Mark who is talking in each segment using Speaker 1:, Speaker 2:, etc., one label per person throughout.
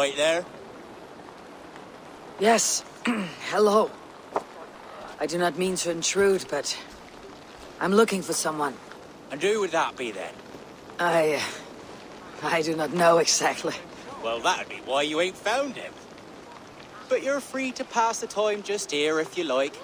Speaker 1: right there?
Speaker 2: Yes. Hello. I do not mean to intrude, but I'm looking for someone.
Speaker 1: And who would that be then?
Speaker 2: I do not know exactly.
Speaker 1: Well, that'd be why you ain't found him. But you're free to pass the time just here if you like.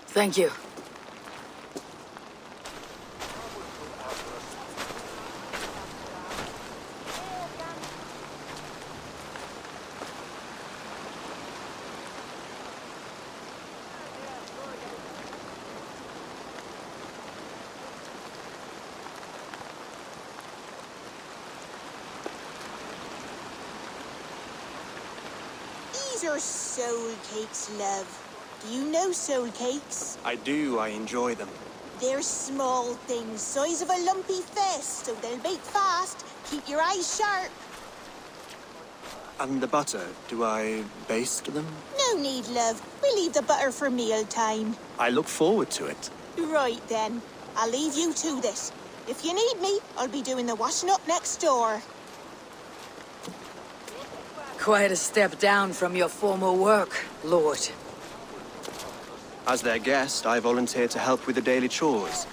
Speaker 2: Thank you.
Speaker 3: These are soul cakes, love. Do you know soul cakes?
Speaker 4: I do, I enjoy them.
Speaker 3: They're small things, size of a lumpy fist, so they'll bake fast. Keep your eyes sharp.
Speaker 4: And the butter, do I baste them?
Speaker 3: No need, love. We'll leave the butter for mealtime.
Speaker 4: I look forward to it.
Speaker 3: Right then. I'll leave you to this. If you need me, I'll be doing the washing up next door.
Speaker 2: Quite a step down from your former work, Lord.
Speaker 4: As their guest, I volunteer to help with the daily chores.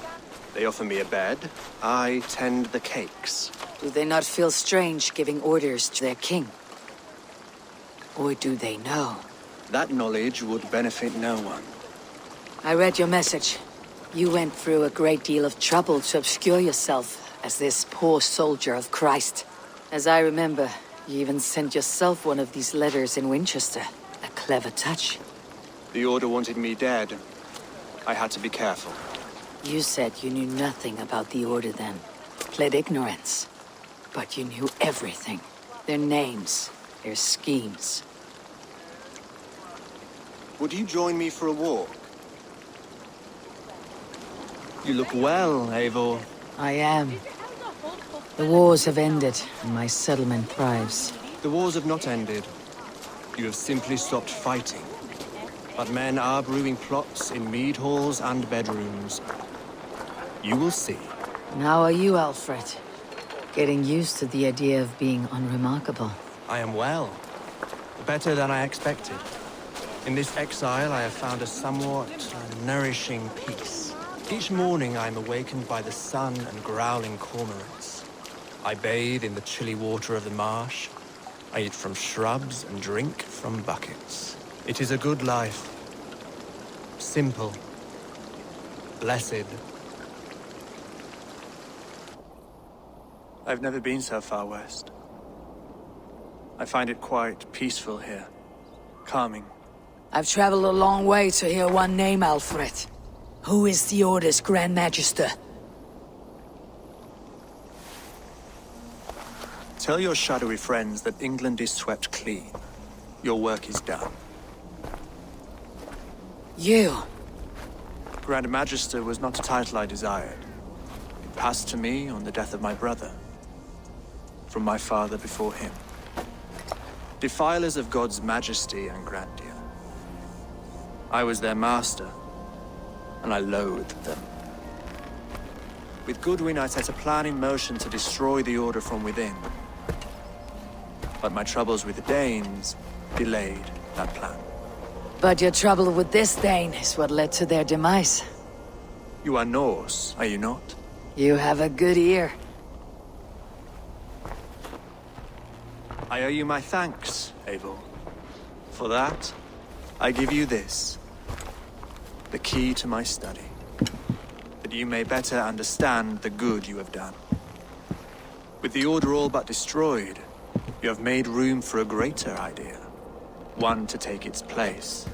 Speaker 4: They offer me a bed, I tend the cakes.
Speaker 2: Do they not feel strange giving orders to their king? Or do they know?
Speaker 4: That knowledge would benefit no one.
Speaker 2: I read your message. You went through a great deal of trouble to obscure yourself as this poor soldier of Christ. As I remember, you even sent yourself one of these letters in Winchester. A clever touch.
Speaker 4: The Order wanted me dead. I had to be careful.
Speaker 2: You said you knew nothing about the Order then. Pled ignorance. But you knew everything. Their names, their schemes.
Speaker 4: Would you join me for a walk? You look well, Eivor.
Speaker 2: I am. The wars have ended, and my settlement thrives.
Speaker 4: The wars have not ended. You have simply stopped fighting. But men are brewing plots in mead halls and bedrooms. You will see.
Speaker 2: And how are you, Alfred? Getting used to the idea of being unremarkable.
Speaker 4: I am well. Better than I expected. In this exile, I have found a somewhat nourishing peace. Each morning, I am awakened by the sun and growling cormorants. I bathe in the chilly water of the marsh. I eat from shrubs and drink from buckets. It is a good life. Simple. Blessed. I've never been so far west. I find it quite peaceful here. Calming.
Speaker 2: I've traveled a long way to hear one name, Alfred. Who is the Order's Grand Magister?
Speaker 4: Tell your shadowy friends that England is swept clean. Your work is done.
Speaker 2: You?
Speaker 4: Grand Magister was not a title I desired. It passed to me on the death of my brother. From my father before him. Defilers of God's majesty and grandeur. I was their master, and I loathed them. With Goodwin, I set a plan in motion to destroy the Order from within. But my troubles with the Danes delayed that plan.
Speaker 2: But your trouble with this Dane is what led to their demise.
Speaker 4: You are Norse, are you not?
Speaker 2: You have a good ear.
Speaker 4: I owe you my thanks, Eivor. For that, I give you this. The key to my study. That you may better understand the good you have done. With the Order all but destroyed, you have made room for a greater idea. One to take its place.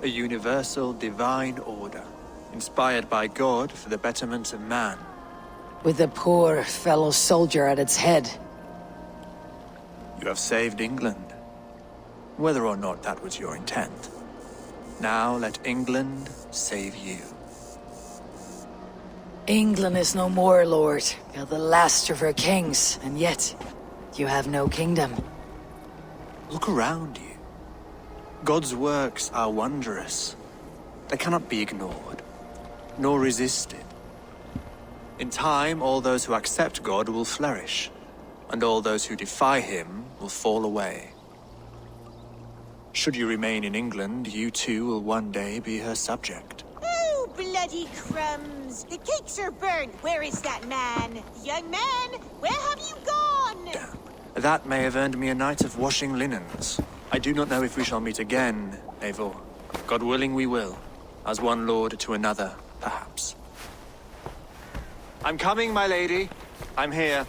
Speaker 4: A universal divine order, inspired by God for the betterment of man.
Speaker 2: With a poor fellow soldier at its head.
Speaker 4: You have saved England, whether or not that was your intent. Now let England save you.
Speaker 2: England is no more, Lord. You're the last of her kings, and yet you have no kingdom.
Speaker 4: Look around you. God's works are wondrous. They cannot be ignored, nor resisted. In time, all those who accept God will flourish, and all those who defy him will fall away. Should you remain in England, you too will one day be her subject.
Speaker 3: Oh, bloody crumbs! The cakes are burnt. Where is that man? Young man, where have you gone?
Speaker 4: Damn. That may have earned me a night of washing linens. I do not know if we shall meet again, Eivor. God willing we will. As one lord to another, perhaps. I'm coming, my lady. I'm here.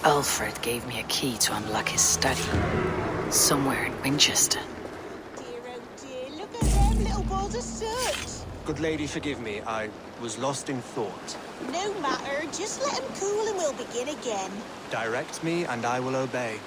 Speaker 2: Alfred gave me a key to unlock his study. Somewhere in Winchester.
Speaker 3: Dear, oh dear, look at them little balls of soot.
Speaker 4: Good lady, forgive me. I was lost in thought.
Speaker 3: No matter, just let him cool and we'll begin again.
Speaker 4: Direct me, and I will obey.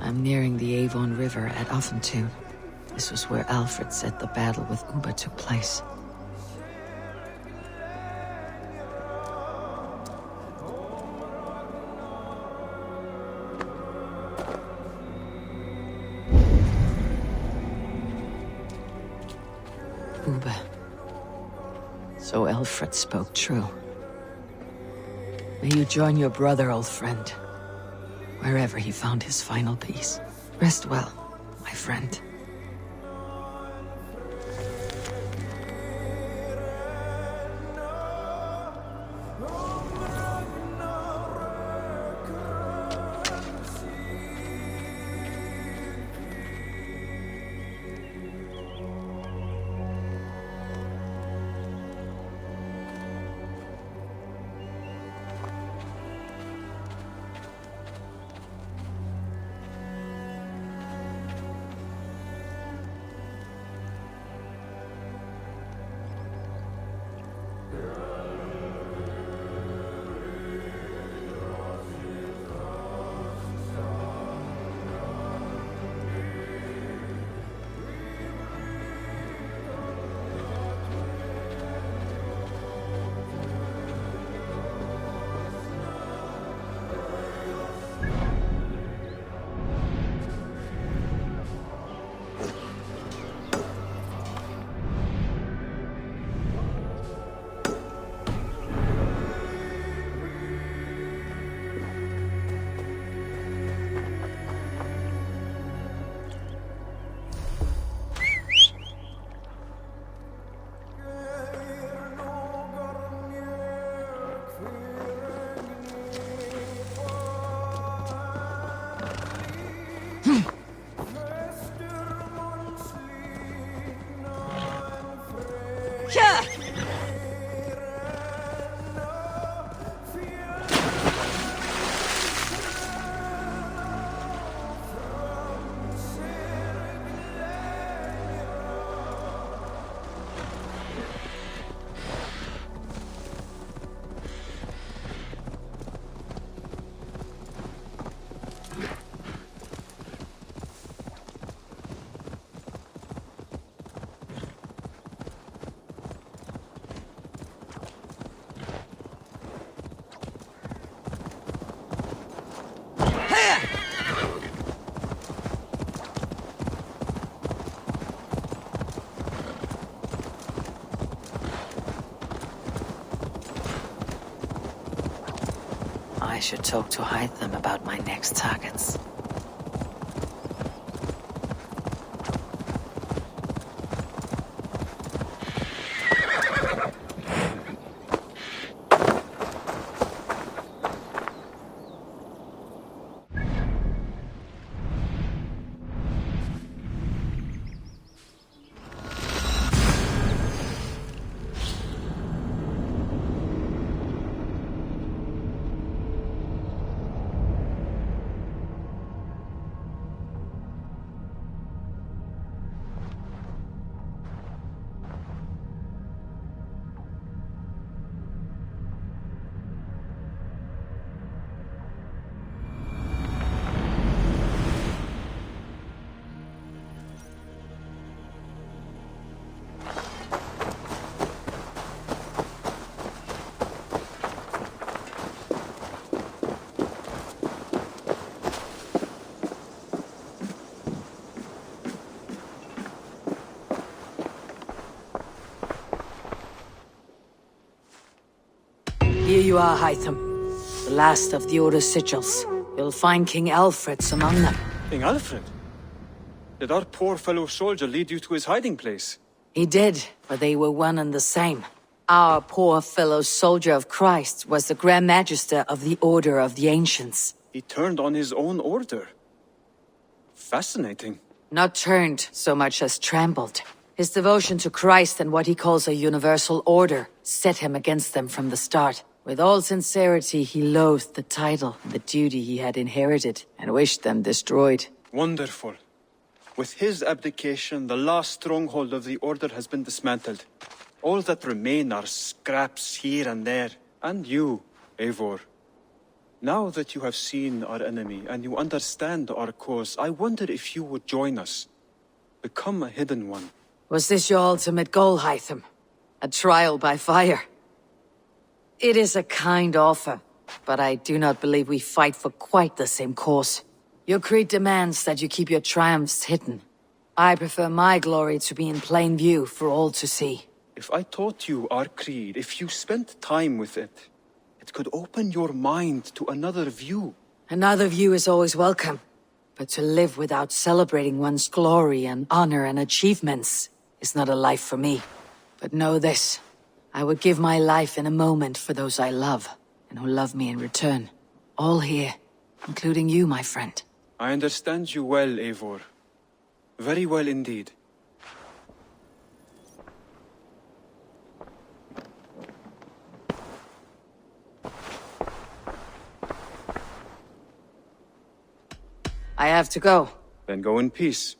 Speaker 2: I'm nearing the Avon River at Offentune. This was where Alfred said the battle with Uber took place. Uber. So Alfred spoke true. May you join your brother, old friend. Wherever he found his final peace. Rest well, my friend. I should talk to Hytham about my next targets. Here you are, Hytham. The last of the Order's sigils. You'll find King Alfred's among them.
Speaker 4: King Alfred? Did our poor fellow soldier lead you to his hiding place?
Speaker 2: He did, but they were one and the same. Our poor fellow soldier of Christ was the Grand Magister of the Order of the Ancients.
Speaker 4: He turned on his own order. Fascinating.
Speaker 2: Not turned so much as trampled. His devotion to Christ and what he calls a universal order set him against them from the start. With all sincerity, he loathed the title and the duty he had inherited, and wished them destroyed.
Speaker 4: Wonderful. With his abdication, the last stronghold of the Order has been dismantled. All that remain are scraps here and there. And you, Eivor. Now that you have seen our enemy and you understand our cause, I wonder if you would join us. Become a hidden one.
Speaker 2: Was this your ultimate goal, Hytham? A trial by fire? It is a kind offer, but I do not believe we fight for quite the same cause. Your creed demands that you keep your triumphs hidden. I prefer my glory to be in plain view for all to see.
Speaker 4: If I taught you our creed, if you spent time with it, it could open your mind to another view.
Speaker 2: Another view is always welcome, but to live without celebrating one's glory and honor and achievements is not a life for me. But know this. I would give my life in a moment for those I love, and who love me in return. All here, including you, my friend.
Speaker 4: I understand you well, Eivor. Very well indeed.
Speaker 2: I have to go.
Speaker 4: Then go in peace.